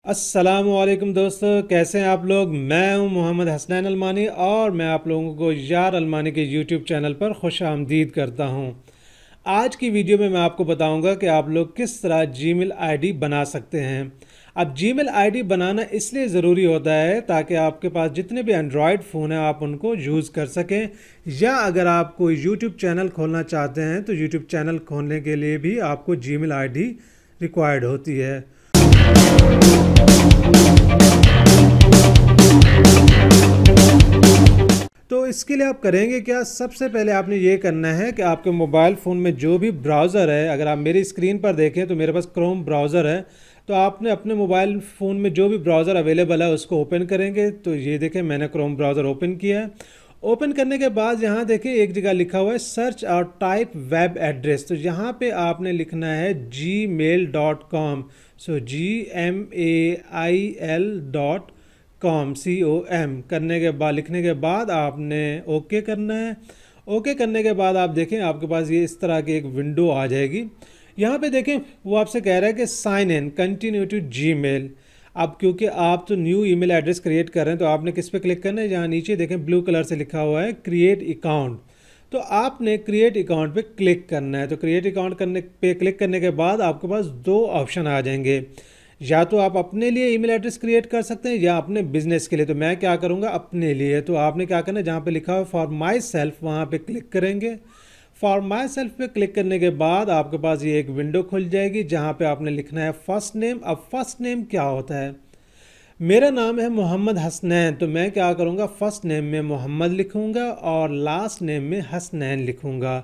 अस्सलामुअलैकुम दोस्तों, कैसे हैं आप लोग। मैं हूं मोहम्मद हसनैन अलमानी और मैं आप लोगों को यार अलमानी के यूट्यूब चैनल पर खुश आमदीद करता हूं। आज की वीडियो में मैं आपको बताऊंगा कि आप लोग किस तरह जीमेल आईडी बना सकते हैं। अब जीमेल आईडी बनाना इसलिए ज़रूरी होता है ताकि आपके पास जितने भी एंड्रॉयड फ़ोन हैं आप उनको यूज़ कर सकें, या अगर आप कोई यूट्यूब चैनल खोलना चाहते हैं तो यूट्यूब चैनल खोलने के लिए भी आपको जीमेल आईडी रिक्वायर्ड होती है। तो इसके लिए आप करेंगे क्या, सबसे पहले आपने ये करना है कि आपके मोबाइल फ़ोन में जो भी ब्राउज़र है, अगर आप मेरी स्क्रीन पर देखें तो मेरे पास क्रोम ब्राउज़र है, तो आपने अपने मोबाइल फ़ोन में जो भी ब्राउज़र अवेलेबल है उसको ओपन करेंगे। तो ये देखें मैंने क्रोम ब्राउज़र ओपन किया है। ओपन करने के बाद यहाँ देखें एक जगह लिखा हुआ है सर्च और टाइप वेब एड्रेस, तो यहाँ पे आपने लिखना है gmail.com। सो gmail.com करने के बाद लिखने के बाद आपने ओके करना है। ओके करने के बाद आप देखें आपके पास ये इस तरह की एक विंडो आ जाएगी। यहाँ पे देखें वो आपसे कह रहा है कि sign in continue to Gmail. अब क्योंकि आप तो न्यू ईमेल एड्रेस क्रिएट कर रहे हैं तो आपने किस पे क्लिक करना है, यहाँ नीचे देखें ब्लू कलर से लिखा हुआ है क्रिएट अकाउंट, तो आपने क्रिएट अकाउंट पे क्लिक करना है। तो क्रिएट अकाउंट करने पे क्लिक करने के बाद आपके पास दो ऑप्शन आ जाएंगे, या तो आप अपने लिए ईमेल एड्रेस क्रिएट कर सकते हैं या अपने बिजनेस के लिए। तो मैं क्या करूँगा अपने लिए, तो आपने क्या करना है जहाँ पे लिखा हुआ फॉर माई सेल्फ वहाँ पे क्लिक करेंगे। फॉर माई सेल्फ पे क्लिक करने के बाद आपके पास ये एक विंडो खुल जाएगी जहाँ पे आपने लिखना है फर्स्ट नेम। अब फर्स्ट नेम क्या होता है, मेरा नाम है मोहम्मद हसनैन, तो मैं क्या करूँगा फर्स्ट नेम में मोहम्मद लिखूँगा और लास्ट नेम में हसनैन लिखूँगा।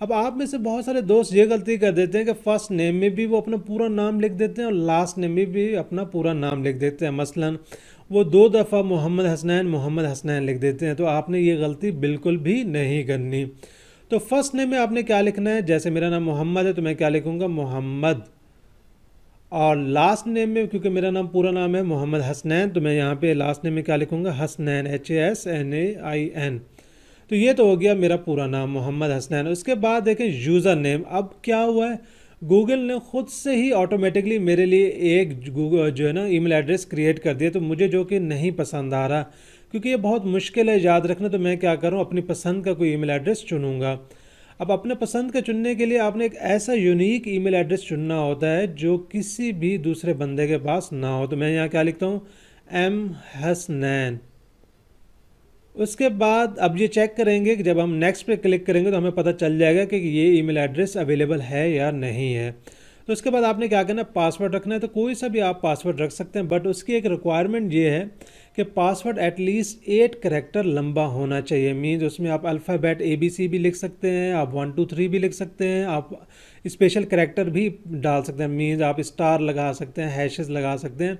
अब आप में से बहुत सारे दोस्त ये गलती कर देते हैं कि फ़र्स्ट नेम में भी वो अपना पूरा नाम लिख देते हैं और लास्ट नेम में भी अपना पूरा नाम लिख देते हैं। मसलन वो दो दफ़ा मोहम्मद हसनैन लिख देते हैं, तो आपने ये गलती बिल्कुल भी नहीं करनी। तो फर्स्ट नेम में आपने क्या लिखना है, जैसे मेरा नाम मोहम्मद है तो मैं क्या लिखूँगा मोहम्मद, और लास्ट नेम में क्योंकि मेरा नाम पूरा नाम है मोहम्मद हसनैन तो मैं यहाँ पे लास्ट नेम में क्या लिखूँगा हसनैन, HASNAIN। तो ये तो हो गया मेरा पूरा नाम मोहम्मद हसनैन। उसके बाद देखें यूज़र नेम। अब क्या हुआ है, गूगल ने ख़ुद से ही ऑटोमेटिकली मेरे लिए एक गूगल जो है ना ईमेल एड्रेस क्रिएट कर दिया, तो मुझे जो कि नहीं पसंद आ रहा क्योंकि ये बहुत मुश्किल है याद रखना, तो मैं क्या करूँ अपनी पसंद का कोई ईमेल एड्रेस चुनूँगा। अब अपने पसंद का चुनने के लिए आपने एक ऐसा यूनिक ईमेल एड्रेस चुनना होता है जो किसी भी दूसरे बंदे के पास ना हो। तो मैं यहाँ क्या लिखता हूँ M हसनैन। उसके बाद अब ये चेक करेंगे कि जब हम नेक्स्ट पे क्लिक करेंगे तो हमें पता चल जाएगा कि ये ईमेल एड्रेस अवेलेबल है या नहीं है। तो उसके बाद आपने क्या करना है पासवर्ड रखना है, तो कोई सा भी आप पासवर्ड रख सकते हैं, बट उसकी एक रिक्वायरमेंट ये है कि पासवर्ड एटलीस्ट 8 कैरेक्टर लंबा होना चाहिए। मीन्स उसमें आप अल्फ़ाबेट ABC भी लिख सकते हैं, आप 1 2 3 भी लिख सकते हैं, आप स्पेशल कैरेक्टर भी डाल सकते हैं, मीन्स आप स्टार लगा सकते हैं, हैशेस लगा सकते हैं।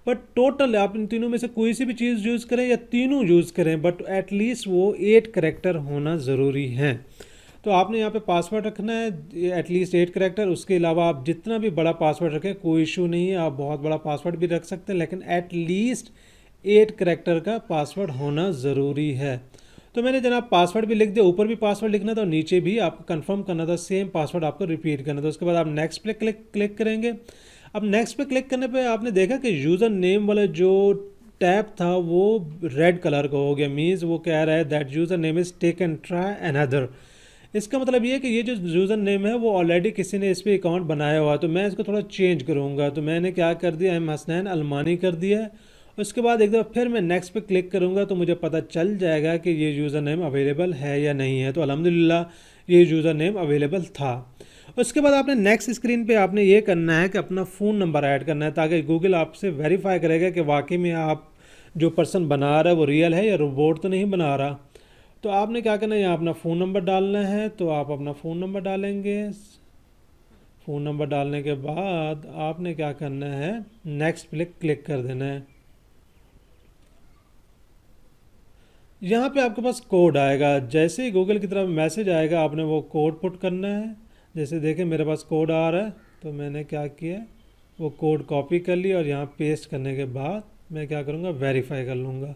बट टोटल आप इन तीनों में से कोई सी भी चीज़ यूज़ करें या तीनों यूज़ करें, बट एटलीस्ट वो 8 कैरेक्टर होना ज़रूरी है। तो आपने यहाँ पे पासवर्ड रखना है एटलीस्ट 8 कैरेक्टर। उसके अलावा आप जितना भी बड़ा पासवर्ड रखें कोई इशू नहीं है, आप बहुत बड़ा पासवर्ड भी रख सकते हैं, लेकिन एटलीस्ट 8 कैरेक्टर का पासवर्ड होना ज़रूरी है। तो मैंने जनाब पासवर्ड भी लिख दिया, ऊपर भी पासवर्ड लिखना था और नीचे भी आपको कंफर्म करना था, सेम पासवर्ड आपको रिपीट करना था। उसके बाद आप नेक्स्ट पे क्लिक करेंगे। अब नेक्स्ट पे क्लिक करने पे आपने देखा कि यूज़र नेम वाला जो टैब था वो रेड कलर का हो गया, मीन्स वो कह रहा है that user name is taken try another. इसका मतलब ये है कि ये जो यूज़र नेम है वो ऑलरेडी किसी ने इस पर अकाउंट बनाया हुआ है, तो मैं इसको थोड़ा चेंज करूँगा। तो मैंने क्या कर दिया M हसनैन अलमानी कर दिया है। उसके बाद एक दफ़ा फिर मैं नेक्स्ट पे क्लिक करूँगा तो मुझे पता चल जाएगा कि ये यूज़र नेम अवेलेबल है या नहीं है। तो अल्हम्दुलिल्लाह ये यूज़र नेम अवेलेबल था। उसके बाद आपने नेक्स्ट स्क्रीन पे आपने ये करना है कि अपना फ़ोन नंबर ऐड करना है, ताकि गूगल आपसे वेरीफाई करेगा कि वाकई में आप जो पर्सन बना रहा है वो रियल है या रोबोट तो नहीं बना रहा। तो आपने क्या करना है यहाँ अपना फ़ोन नंबर डालना है, तो आप अपना फ़ोन नंबर डालेंगे। फ़ोन नंबर डालने के बाद आपने क्या करना है नेक्स्ट पे क्लिक कर देना है। यहाँ पे आपके पास कोड आएगा, जैसे ही गूगल की तरफ मैसेज आएगा आपने वो कोड पुट करना है। जैसे देखें मेरे पास कोड आ रहा है, तो मैंने क्या किया वो कोड कॉपी कर लिया और यहाँ पेस्ट करने के बाद मैं क्या करूँगा वेरीफाई कर लूँगा।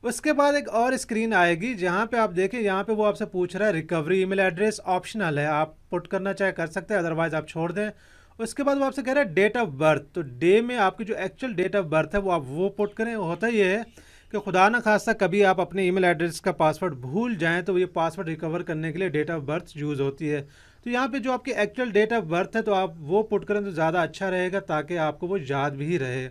उसके बाद एक और स्क्रीन आएगी जहाँ पे आप देखें यहाँ पे वो आपसे पूछ रहा है रिकवरी ईमेल एड्रेस, ऑप्शनल है, आप पुट करना चाहे कर सकते हैं, अदरवाइज़ आप छोड़ दें। उसके बाद वो आपसे कह रहा है डेट ऑफ बर्थ, तो डे में आपकी जो एक्चुअल डेट ऑफ बर्थ है वो आप वो पुट करें। होता ये है कि खुदा ना खास्ता कभी आप अपने ईमेल एड्रेस का पासवर्ड भूल जाएं तो ये पासवर्ड रिकवर करने के लिए डेट ऑफ बर्थ यूज़ होती है। तो यहाँ पे जो आपकी एक्चुअल डेट ऑफ बर्थ है तो आप वो पुट करें तो ज़्यादा अच्छा रहेगा, ताकि आपको वो याद भी रहे।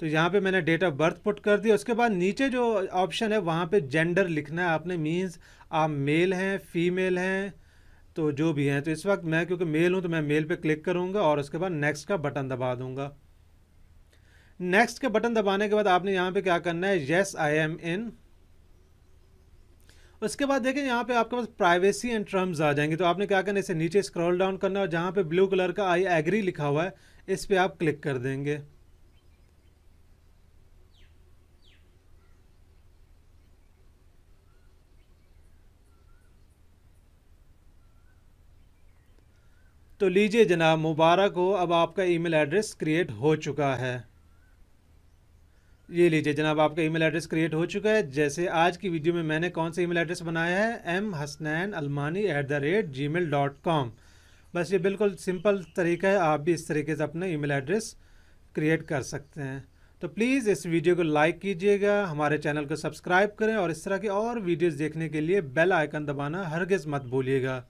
तो यहाँ पे मैंने डेट ऑफ बर्थ पुट कर दिया। उसके बाद नीचे जो ऑप्शन है वहाँ पे जेंडर लिखना है आपने, मीन्स आप मेल हैं फीमेल हैं, तो जो भी हैं। तो इस वक्त मैं क्योंकि मेल हूँ तो मैं मेल पे क्लिक करूँगा और उसके बाद नेक्स्ट का बटन दबा दूँगा। नेक्स्ट के बटन दबाने के बाद आपने यहाँ पे क्या करना है, येस आई एम इन। उसके बाद देखें यहाँ पे आपके पास प्राइवेसी एंड टर्म्स आ जाएंगे, तो आपने क्या करना है, इसे नीचे स्क्रॉल डाउन करना है और जहाँ पे ब्लू कलर का आई एग्री लिखा हुआ है इस पे आप क्लिक कर देंगे। तो लीजिए जनाब, मुबारक हो, अब आपका ईमेल एड्रेस क्रिएट हो चुका है। ये लीजिए जनाब, आपका ईमेल एड्रेस क्रिएट हो चुका है। जैसे आज की वीडियो में मैंने कौन सा ईमेल एड्रेस बनाया है, mhasnainalmani@gmail.com। बस ये बिल्कुल सिंपल तरीका है, आप भी इस तरीके से अपना ईमेल एड्रेस क्रिएट कर सकते हैं। तो प्लीज़ इस वीडियो को लाइक कीजिएगा, हमारे चैनल को सब्सक्राइब करें और इस तरह की और वीडियोस देखने के लिए बेल आइकन दबाना हरगिज़ मत भूलिएगा।